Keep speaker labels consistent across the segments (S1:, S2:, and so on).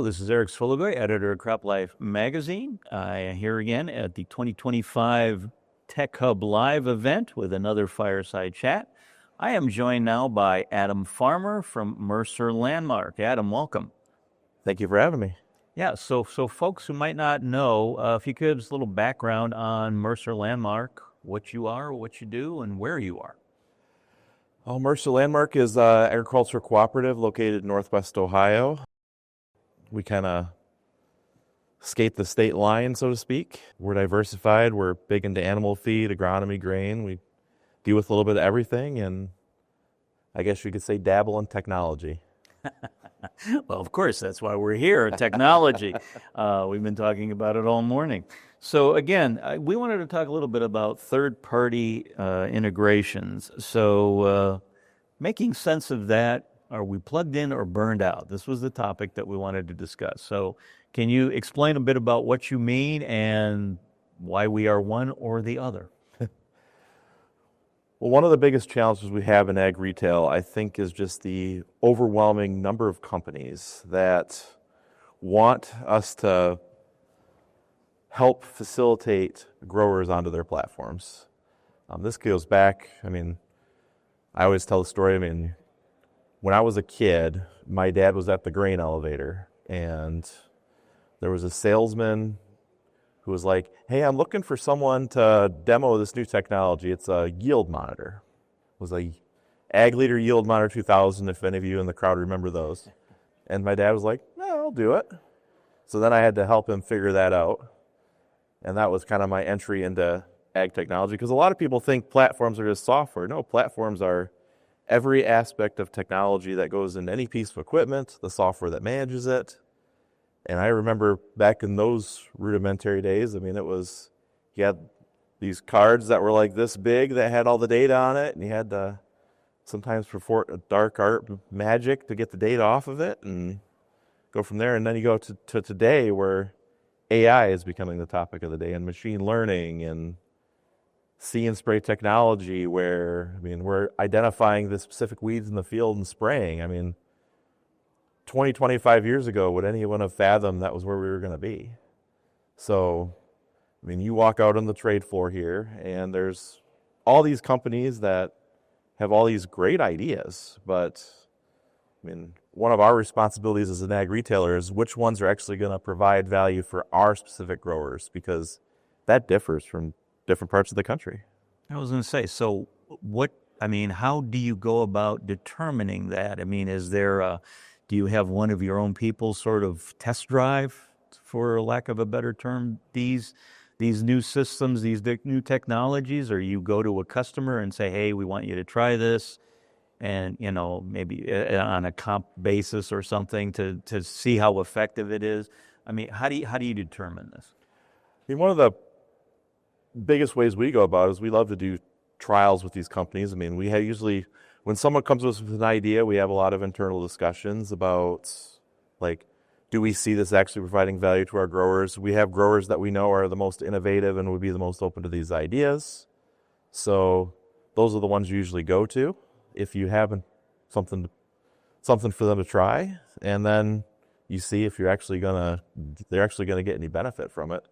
S1: Hello, this is Eric Sfiligoj, editor of CropLife magazine. I am here again at the 2025 Tech Hub Live event with another Fireside chat. I am joined now by Adam Farmer from Mercer Landmark. Adam, welcome.
S2: Thank you for having me.
S1: Yeah, so folks who might not know, if you could give us a little background on Mercer Landmark, what you are, what you do, and where you are.
S2: Mercer Landmark is an agricultural cooperative located in Northwest Ohio. We kind of skate the state line, so to speak. We're diversified. We're big into animal feed, agronomy, grain. We deal with a little bit of everything, and I guess you could say dabble in technology.
S1: Well, of course, that's why we're here, technology. We've been talking about it all morning. So again, we wanted to talk a little bit about third-party integrations. So making sense of that, are we plugged in or burned out? This was the topic that we wanted to discuss. So can you explain a bit about what you mean and why we are one or the other?
S2: Well, one of the biggest challenges we have in ag retail, I think, is just the overwhelming number of companies that want us to help facilitate growers onto their platforms. This goes back, I always tell the story, when I was a kid, my dad was at the grain elevator, and there was a salesman who was like, hey, I'm looking for someone to demo this new technology. It's a yield monitor. It was a Ag Leader Yield Monitor 2000, if any of you in the crowd remember those. And my dad was like, no, I'll do it. So then I had to help him figure that out. And that was kind of my entry into ag technology, because a lot of people think platforms are just software. No, platforms are every aspect of technology that goes in any piece of equipment, the software that manages it. And I remember back in those rudimentary days, you had these cards that were like this big that had all the data on it, and you had to sometimes perform a dark art magic to get the data off of it and go from there. And then you go to today, where AI is becoming the topic of the day, and machine learning and see and spray technology, where we're identifying the specific weeds in the field and spraying. 20, 25 years ago, would anyone have fathomed that was where we were going to be? So, you walk out on the trade floor here, and there's all these companies that have all these great ideas, but one of our responsibilities as an ag retailer is which ones are actually going to provide value for our specific growers, because that differs from different parts of the country.
S1: I was going to say, so how do you go about determining that? Is there do you have one of your own people sort of test drive, for lack of a better term, these new systems, these new technologies, or you go to a customer and say, hey, we want you to try this, and maybe on a comp basis or something to see how effective it is? How do you determine this?
S2: One of the biggest ways we go about it is we love to do trials with these companies. We have usually, when someone comes to us with an idea, we have a lot of internal discussions about, do we see this actually providing value to our growers? We have growers that we know are the most innovative and would be the most open to these ideas. So those are the ones you usually go to if you have something for them to try, and then you see if they're actually gonna get any benefit from it.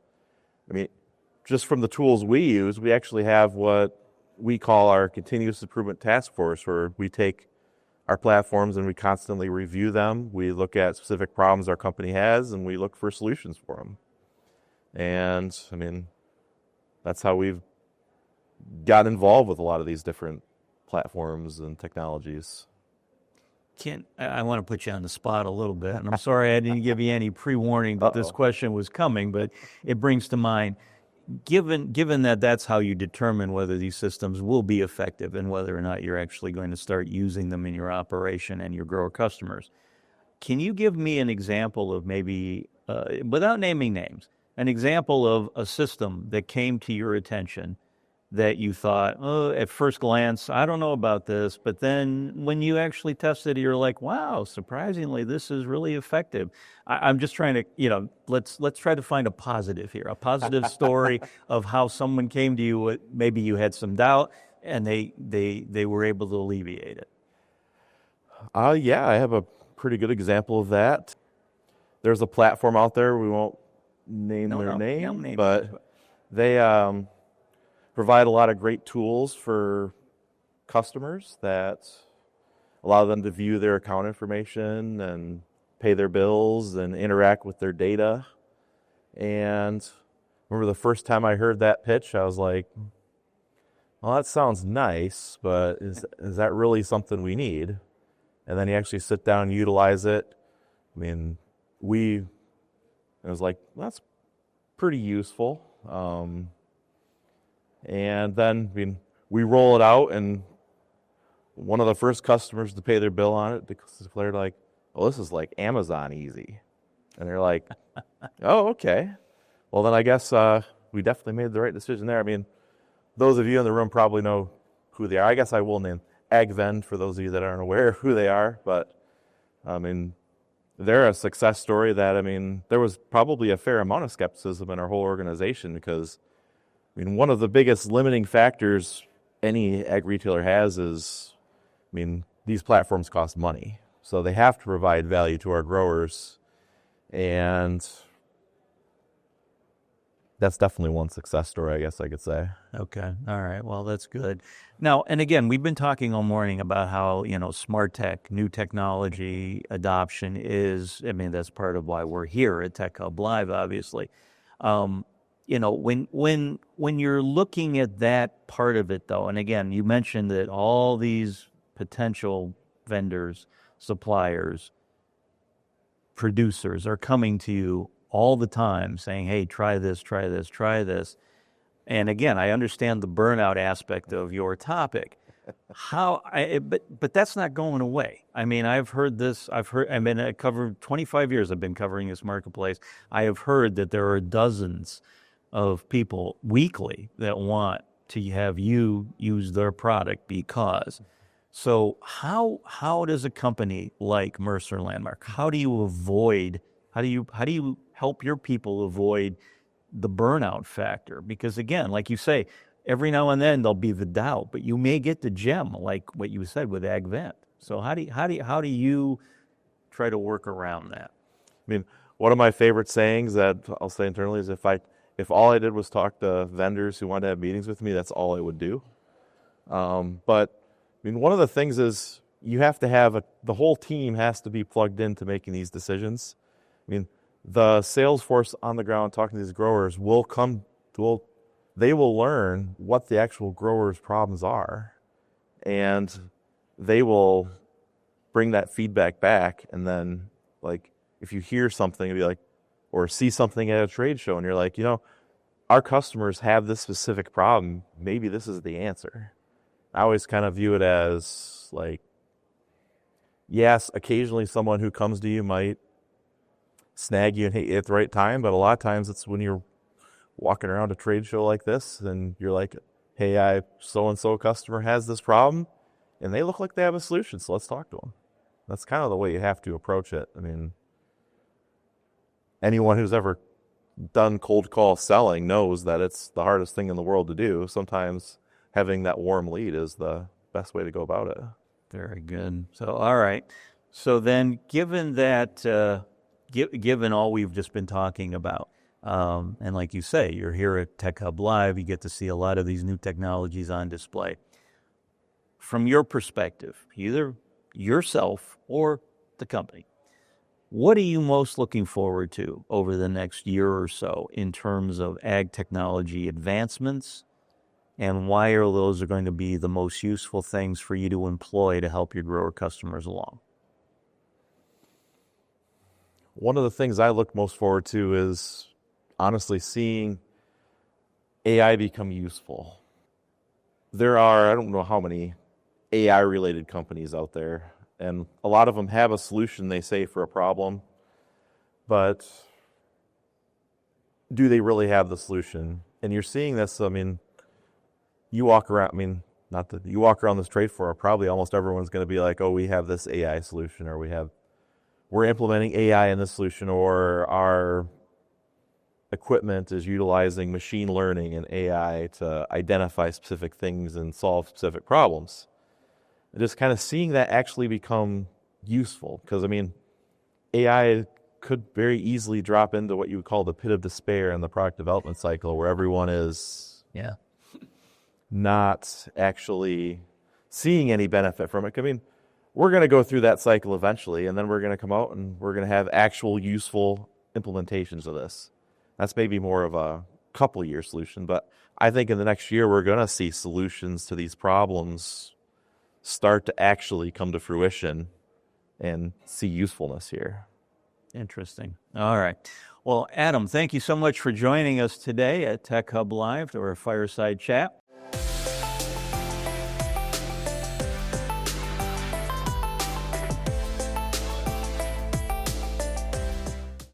S2: Just from the tools we use, we actually have what we call our continuous improvement task force, where we take our platforms and we constantly review them. We look at specific problems our company has, and we look for solutions for them. And that's how we've got involved with a lot of these different platforms and technologies.
S1: I want to put you on the spot a little bit, and I'm sorry I didn't give you any pre-warning that this question was coming, but it brings to mind, given that that's how you determine whether these systems will be effective and whether or not you're actually going to start using them in your operation and your grower customers, can you give me an example of maybe, without naming names, an example of a system that came to your attention that you thought, at first glance, I don't know about this, but then when you actually tested it, you're like, wow, surprisingly, this is really effective. I'm just trying to, let's try to find a positive here, a positive story of how someone came to you, maybe you had some doubt, and they were able to alleviate it.
S2: Yeah, I have a pretty good example of that. there's a platform out there. We won't name
S1: No,
S2: their
S1: no,
S2: name,
S1: don't name
S2: but
S1: it.
S2: they provide a lot of great tools for customers that allow them to view their account information and pay their bills and interact with their data. And remember the first time I heard that pitch, I was like, well, that sounds nice, but is that really something we need? And then you actually sit down and utilize it. I mean, it was like, well, that's pretty useful. And then, I mean, we roll it out, and one of the first customers to pay their bill on it declared like, well, this is like Amazon easy. And they're like, oh, okay. Well, then I guess we definitely made the right decision there. I mean, those of you in the room probably know who they are. I guess I will name AgVend for those of you that aren't aware of who they are. But, I mean, they're a success story that, I mean, there was probably a fair amount of skepticism in our whole organization because, I mean, one of the biggest limiting factors any ag retailer has is, I mean, these platforms cost money. So they have to provide value to our growers. And that's definitely one success story, I guess I could say.
S1: Okay. All right. Well, that's good. Now, and again, we've been talking all morning about how, smart tech, new technology adoption is, I mean, that's part of why we're here at Tech Hub Live, obviously. When you're looking at that part of it, though, and again, you mentioned that all these potential vendors, suppliers, producers are coming to you all the time saying, hey, try this, try this, try this. And again, I understand the burnout aspect of your topic. But that's not going away. I mean, I covered 25 years. I've been covering this marketplace. I have heard that there are dozens of people weekly that want to have you use their product because. So how does a company like Mercer Landmark, how do you help your people avoid the burnout factor? Because again, like you say, every now and then there'll be the doubt, but you may get the gem, like what you said with AgVent. So how do you try to work around that?
S2: I mean, one of my favorite sayings that I'll say internally is if all I did was talk to vendors who wanted to have meetings with me, that's all I would do. But I mean, one of the things is you have to have the whole team has to be plugged into making these decisions. I mean, the sales force on the ground talking to these growers they will learn what the actual growers' problems are, and they will bring that feedback back. And then, like, if you hear something, it'd be like, or see something at a trade show, and you're like, our customers have this specific problem. Maybe this is the answer. I always kind of view it as like, yes, occasionally someone who comes to you might snag you and hit you at the right time, but a lot of times it's when you're walking around a trade show like this and you're like, hey, so-and-so customer has this problem and they look like they have a solution, so let's talk to them. That's kind of the way you have to approach it. I mean, anyone who's ever done cold call selling knows that it's the hardest thing in the world to do. Sometimes having that warm lead is the best way to go about it.
S1: Very good. So, all right. So then, given that, given all we've just been talking about, and like you say, you're here at Tech Hub Live, you get to see a lot of these new technologies on display. From your perspective, either yourself or the company, what are you most looking forward to over the next year or so in terms of ag technology advancements? And why are those going to be the most useful things for you to employ to help your grower customers along?
S2: One of the things I look most forward to is honestly seeing AI become useful. There are, I don't know how many AI-related companies out there, and a lot of them have a solution, they say, for a problem, but do they really have the solution? And you're seeing this, I mean, you walk around this trade floor, probably almost everyone's going to be like, oh, we have this AI solution, or we're implementing AI in this solution, or our equipment is utilizing machine learning and AI to identify specific things and solve specific problems. And just kind of seeing that actually become useful, because I mean, AI could very easily drop into what you would call the pit of despair in the product development cycle, where everyone is
S1: Yeah.
S2: not actually seeing any benefit from it. I mean, we're going to go through that cycle eventually, and then we're going to come out and we're going to have actual useful implementations of this. That's maybe more of a couple year solution, but I think in the next year we're going to see solutions to these problems start to actually come to fruition and see usefulness here.
S1: Interesting. All right. Well, Adam, thank you so much for joining us today at Tech Hub Live or a Fireside Chat.